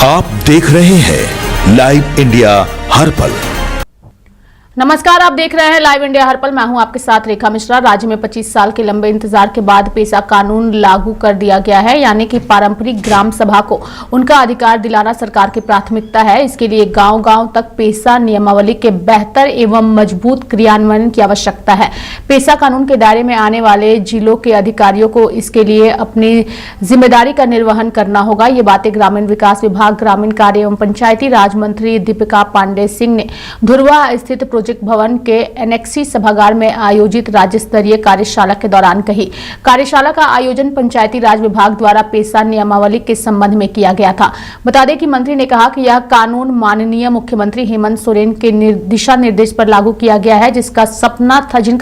आप देख रहे हैं लाइव इंडिया हर पल। नमस्कार, आप देख रहे हैं लाइव इंडिया हर पल। मैं हूं आपके साथ रेखा मिश्रा। राज्य में 25 साल के लंबे इंतजार के बाद पेसा कानून लागू कर दिया गया है, यानी कि पारंपरिक ग्राम सभा को उनका अधिकार दिलाना सरकार की प्राथमिकता है। इसके लिए गांव-गांव तक पेसा नियमावली के बेहतर एवं मजबूत क्रियान्वयन की आवश्यकता है। पेसा कानून के दायरे में आने वाले जिलों के अधिकारियों को इसके लिए अपनी जिम्मेदारी का निर्वहन करना होगा। ये बातें ग्रामीण विकास विभाग, ग्रामीण कार्य एवं पंचायती राज मंत्री दीपिका पांडे सिंह ने धुरवा स्थित प्रोजेक्ट भवन के एनेक्सी सभागार में आयोजित राज्य स्तरीय कार्यशाला के दौरान कही। कार्यशाला का आयोजन पंचायती राज विभाग द्वारा पेसा नियमावली के संबंध में किया गया था। बता दें कि मंत्री ने कहा कि यह कानून माननीय मुख्यमंत्री हेमंत सोरेन के दिशा निर्देश पर लागू किया गया है, जिनका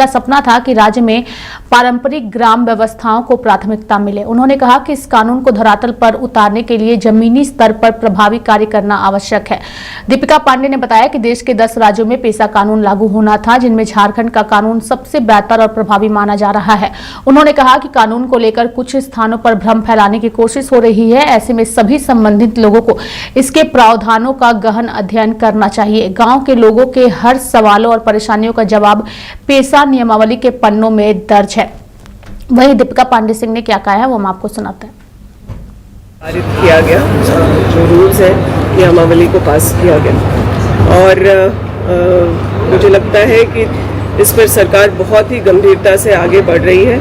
सपना था कि राज्य में पारंपरिक ग्राम व्यवस्थाओं को प्राथमिकता मिले। उन्होंने कहा कि इस कानून को धरातल पर उतारने के लिए जमीनी स्तर पर प्रभावी कार्य करना आवश्यक है। दीपिका पांडे ने बताया कि देश के 10 राज्यों में पेसा कानून लागू होना था, जिनमें झारखंड का कानून सबसे बेहतर और प्रभावी माना जा रहा है। उन्होंने कहा कि कानून को लेकर कुछ स्थानों पर भ्रम फैलाने की कोशिश हो रही है। ऐसे में सभी संबंधित लोगों को इसके प्रावधानों का गहन अध्ययन करना चाहिए। गांव के लोगों के हर सवालों और परेशानियों का जवाब पेसा नियमावली के पन्नों में दर्ज है। वहीं दीपिका पांडे सिंह ने क्या कहा है वो हम आपको सुनाते हैं। पारित किया गया जो रूल्स है नियमावली को पास किया गया और मुझे लगता है कि इस पर सरकार बहुत ही गंभीरता से आगे बढ़ रही है।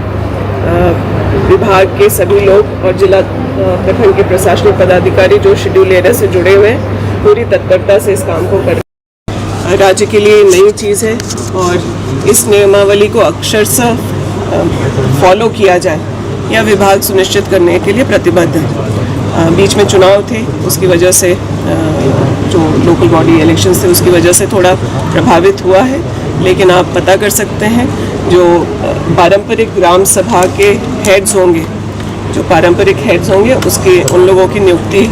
विभाग के सभी लोग और जिला प्रखंड के प्रशासनिक पदाधिकारी जो शेड्यूल एरिया से जुड़े हुए हैं पूरी तत्परता से इस काम को कर रहे हैं। राज्य के लिए नई चीज़ है और इस नियमावली को अक्षरशः फॉलो किया जाए यह विभाग सुनिश्चित करने के लिए प्रतिबद्ध है। बीच में चुनाव थे, उसकी वजह से जो लोकल बॉडी इलेक्शंस थे उसकी वजह से थोड़ा प्रभावित हुआ है, लेकिन आप पता कर सकते हैं जो पारंपरिक ग्राम सभा के हेड्स होंगे, जो पारंपरिक हेड्स होंगे उसके उन लोगों की नियुक्ति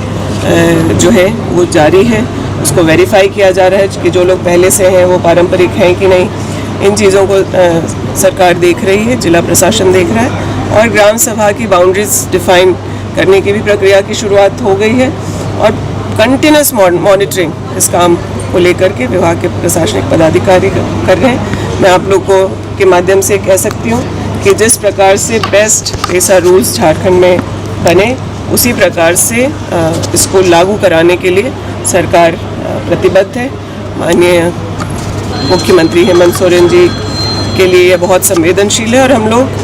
जो है वो जारी है। उसको वेरीफाई किया जा रहा है कि जो लोग पहले से हैं वो पारंपरिक हैं कि नहीं। इन चीज़ों को सरकार देख रही है, जिला प्रशासन देख रहा है और ग्राम सभा की बाउंड्रीज डिफाइन करने की भी प्रक्रिया की शुरुआत हो गई है और कंटिन्यूस मॉनिटरिंग इस काम को लेकर के विभाग के प्रशासनिक पदाधिकारी कर रहे हैं। मैं आप लोगों के माध्यम से कह सकती हूँ कि जिस प्रकार से बेस्ट पेसा रूल्स झारखंड में बने उसी प्रकार से इसको लागू कराने के लिए सरकार प्रतिबद्ध है। माननीय मुख्यमंत्री हेमंत सोरेन जी के लिए यह बहुत संवेदनशील है और हम लोग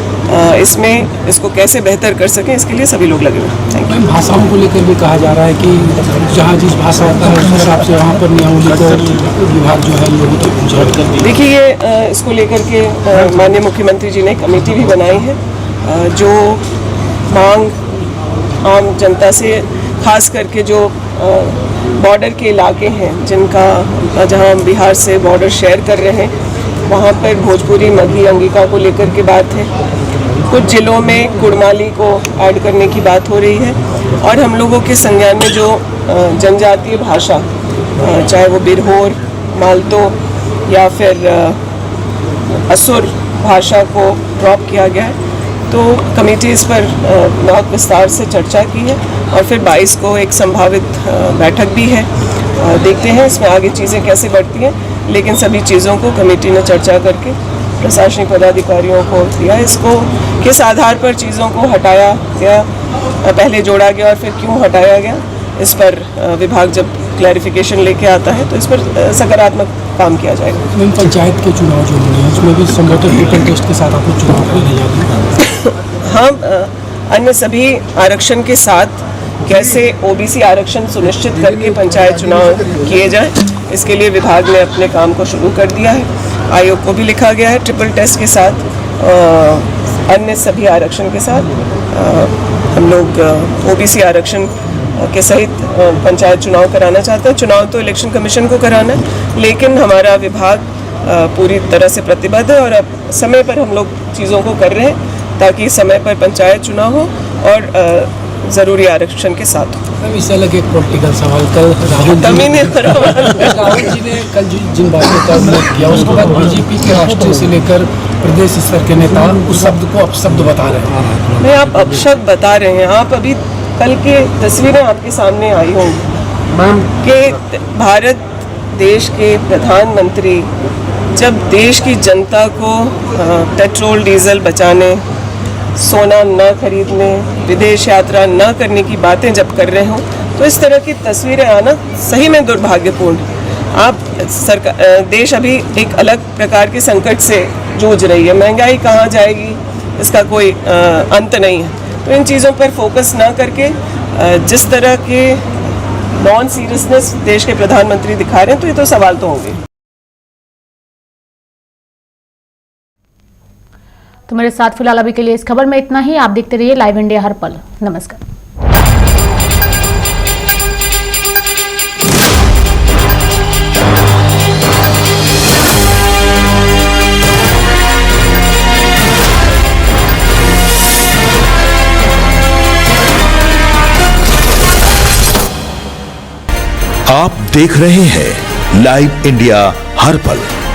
इसको कैसे बेहतर कर सकें इसके लिए सभी लोग लगे हुए हैं। Thank you. भाषाओं को लेकर भी कहा जा रहा है कि जहाँ जिस भाषा होता है उस हिसाब से वहाँ पर नियमावली को विभाग जो है लोगों तक पहुँचा। देखिए ये इसको लेकर के माननीय मुख्यमंत्री जी ने कमेटी भी बनाई है। जो मांग आम जनता से खास करके जो बॉर्डर के इलाके हैं जहाँ हम बिहार से बॉर्डर शेयर कर रहे हैं वहाँ पर भोजपुरी, मगही, अंगिका को लेकर के बात है। कुछ जिलों में कुड़माली को ऐड करने की बात हो रही है और हम लोगों के संज्ञान में जो जनजातीय भाषा चाहे वो बिरहोर, मालतो या फिर असुर भाषा को ड्रॉप किया गया है। तो कमेटी इस पर बहुत विस्तार से चर्चा की है और फिर 22 को एक संभावित बैठक भी है। देखते हैं इसमें आगे चीज़ें कैसे बढ़ती हैं, लेकिन सभी चीज़ों को कमेटी ने चर्चा करके प्रशासनिक पदाधिकारियों को दिया। इसको किस आधार पर चीज़ों को हटाया गया, पहले जोड़ा गया और फिर क्यों हटाया गया, इस पर विभाग जब क्लैरिफिकेशन लेके आता है तो इस पर सकारात्मक काम किया जाएगा। पंचायत के चुनाव जो होंगे उसमें भी संगठन पेपर टेस्ट के साथ आपको चुनाव को ले जाएंगे। हम अन्य सभी आरक्षण के साथ कैसे ओबीसी आरक्षण सुनिश्चित करके पंचायत चुनाव किए जाए इसके लिए विभाग ने अपने काम को शुरू कर दिया है। आयोग को भी लिखा गया है ट्रिपल टेस्ट के साथ अन्य सभी आरक्षण के साथ हम लोग ओबीसी आरक्षण के सहित पंचायत चुनाव कराना चाहते हैं। चुनाव तो इलेक्शन कमीशन को कराना है, लेकिन हमारा विभाग पूरी तरह से प्रतिबद्ध है और अब समय पर हम लोग चीज़ों को कर रहे हैं ताकि समय पर पंचायत चुनाव हो और ज़रूरी आरक्षण के साथ हो। इससे अलग एक पॉलिटिकल सवाल, कल राहुल जी ने कल जिन बातों का उल्लेख किया उसके बाद बीजेपी के राष्ट्रीय से लेकर प्रदेश स्तर के नेता उस शब्द को अपशब्द बता रहे हैं। नहीं, आप अपशब्द बता रहे हैं। आप अभी कल के तस्वीरें आपके सामने आई होंगी। मैम कि भारत देश के प्रधानमंत्री जब देश की जनता को पेट्रोल डीजल बचाने, सोना न खरीदने, विदेश यात्रा न करने की बातें जब कर रहे हों, तो इस तरह की तस्वीरें आना सही में दुर्भाग्यपूर्ण। आप देश अभी एक अलग प्रकार के संकट से जूझ रही है, महंगाई कहाँ जाएगी इसका कोई अंत नहीं है। तो इन चीज़ों पर फोकस ना करके जिस तरह के नॉन सीरियसनेस देश के प्रधानमंत्री दिखा रहे हैं, तो ये तो सवाल तो होंगे। तो मेरे साथ फिलहाल अभी के लिए इस खबर में इतना ही। आप देखते रहिए लाइव इंडिया हर पल। नमस्कार। आप देख रहे हैं लाइव इंडिया हर पल।